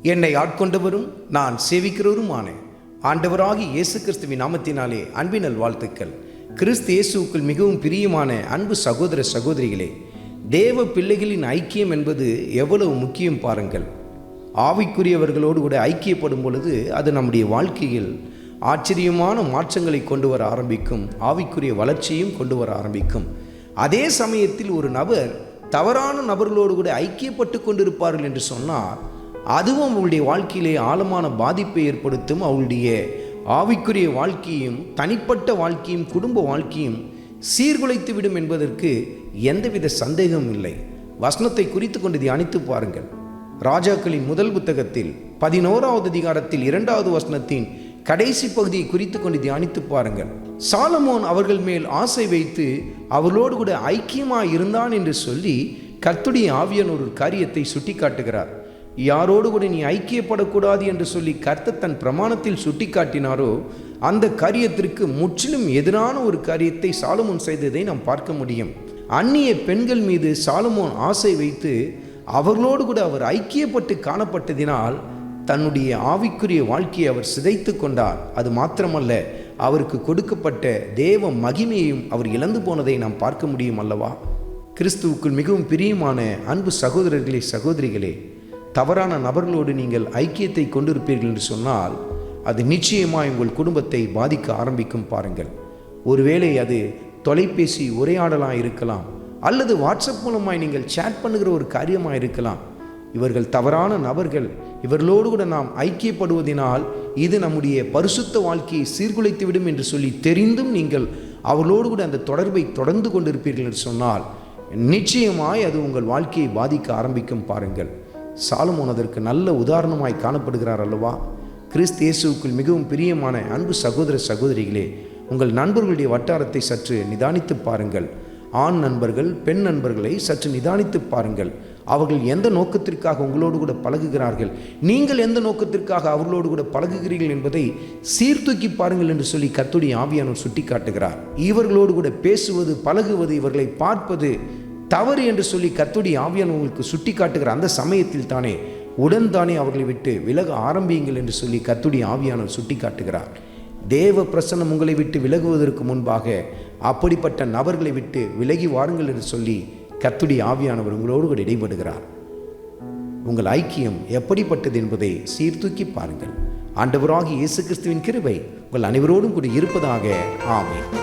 என்னை ஆட்கொண்டவரும் நான் சேவிக்கிறவருமான ஆண்டவராகி இயேசு கிறிஸ்துவின் நாமத்தினாலே அன்பினல் வாழ்த்துக்கள். கிறிஸ்து இயேசுக்குள் மிகவும் பிரியமான அன்பு சகோதர சகோதரிகளே, தேவ பிள்ளைகளின் ஐக்கியம் என்பது எவ்வளவு முக்கியம் பாருங்கள். ஆவிக்குரியவர்களோடு கூட ஐக்கியப்படும் பொழுது அது நம்முடைய வாழ்க்கையில் ஆச்சரியமான மாற்றங்களை கொண்டு வர ஆரம்பிக்கும், ஆவிக்குரிய வளர்ச்சியும் கொண்டு வர ஆரம்பிக்கும். அதே சமயத்தில் ஒரு நபர் தவறான நபர்களோடு கூட ஐக்கியப்பட்டு கொண்டிருப்பார்கள் என்று சொன்னால் அதுவும் அவளுடைய வாழ்க்கையிலே ஆழமான பாதிப்பை ஏற்படுத்தும். அவளுடைய ஆவிக்குரிய வாழ்க்கையும் தனிப்பட்ட வாழ்க்கையும் குடும்ப வாழ்க்கையும் சீர்குலைத்து விடும் என்பதற்கு எந்தவித சந்தேகமும் இல்லை. வசனத்தை குறித்து கொண்டு தியானித்து பாருங்கள். ராஜாக்களின் முதல் புத்தகத்தில் 11வது அதிகாரத்தில் 2வது வசனத்தின் கடைசி பகுதியை குறித்து கொண்டு தியானித்து பாருங்கள். சாலமோன் அவர்கள் மேல் ஆசை வைத்து அவர்களோடு கூட ஐக்கியமாக இருந்தான் என்று சொல்லி கர்த்தருடைய ஆவியானவர் ஒரு காரியத்தை சுட்டி காட்டுகிறார். யாரோடு கூட நீ ஐக்கியப்படக்கூடாது என்று சொல்லி கர்த்தர் தன் பிரமாணத்தில் சுட்டி காட்டினாரோ அந்த காரியத்திற்கு முற்றிலும் எதிரான ஒரு காரியத்தை சாலமோன் செய்ததை நாம் பார்க்க முடியும். அந்நிய பெண்கள் மீது சாலமோன் ஆசை வைத்து அவர்களோடு கூட அவர் ஐக்கியப்பட்டு காணப்பட்டதினால் தன்னுடைய ஆவிக்குரிய வாழ்க்கையை அவர் சிதைத்து கொண்டார். அது மாத்திரமல்ல, அவருக்கு கொடுக்கப்பட்ட தேவ மகிமையையும் அவர் இழந்து போனதை நாம் பார்க்க முடியும் அல்லவா? கிறிஸ்துவுக்குள் மிகவும் பிரியமான அன்பு சகோதரர்களே சகோதரிகளே, தவறான நபர்களோடு நீங்கள் ஐக்கியத்தை கொண்டிருப்பீர்கள் என்று சொன்னால் அது நிச்சயமாக உங்கள் குடும்பத்தை பாதிக்க ஆரம்பிக்கும். பாருங்கள், ஒருவேளை அது தொலைபேசி உரையாடலாக இருக்கலாம், அல்லது வாட்ஸ்அப் மூலமாய் நீங்கள் சேட் பண்ணுகிற ஒரு காரியமாக இருக்கலாம். இவர்கள் தவறான நபர்கள், இவர்களோடு கூட நாம் ஐக்கியப்படுவதனால் இது நம்முடைய பரிசுத்த வாழ்க்கையை சீர்குலைத்து விடும் என்று சொல்லி தெரிந்தும் நீங்கள் அவர்களோடு கூட அந்த தொடர்பை தொடர்ந்து கொண்டிருப்பீர்கள் என்று சொன்னால் நிச்சயமாய் அது உங்கள் வாழ்க்கையை பாதிக்க ஆரம்பிக்கும். பாருங்கள், சாலமோன் அதற்கு நல்ல உதாரணமாய் காணப்படுகிறார் அல்லவா? கிறிஸ்து இயேசுவுக்குள் மிகவும் பிரியமான அன்பு சகோதர சகோதரிகளே, உங்கள் நண்பர்களுடைய வட்டாரத்தை சற்று நிதானித்து பாருங்கள். ஆண் நண்பர்கள், பெண் நண்பர்களை சற்று நிதானித்து பாருங்கள். அவர்கள் எந்த நோக்கத்திற்காக உங்களோடு கூட பழகுகிறார்கள், நீங்கள் எந்த நோக்கத்திற்காக அவர்களோடு கூட பழகுகிறீர்கள் என்பதை சீர்தூக்கி பாருங்கள் என்று சொல்லி கர்த்தருடைய ஆவியானவர் சுட்டி காட்டுகிறார். இவர்களோடு கூட பேசுவது, பழகுவது, இவர்களை பார்ப்பது தவறு என்று சொல்லி கர்த்தருடைய ஆவியானவர்களுக்கு சுட்டி காட்டுகிற அந்த சமயத்தில் தானே உடன்தானே அவர்களை விட்டு விலக ஆரம்பியுங்கள் என்று சொல்லி கர்த்தருடைய ஆவியானவர் சுட்டி காட்டுகிறார். தேவ பிரசன்னம் உங்களை விட்டு விலகுவதற்கு முன்பாக அப்படிப்பட்ட நபர்களை விட்டு விலகி வாருங்கள் என்று சொல்லி கர்த்தருடைய ஆவியானவர் உங்களோடு கூட இடைபடுகிறார். உங்கள் ஐக்கியம் எப்படிப்பட்டது என்பதை சீர்தூக்கி பாருங்கள். ஆண்டவராகிய இயேசு கிறிஸ்துவின் கிருபை உங்கள் அனைவரோடும் கூட இருப்பதாக. ஆமென்.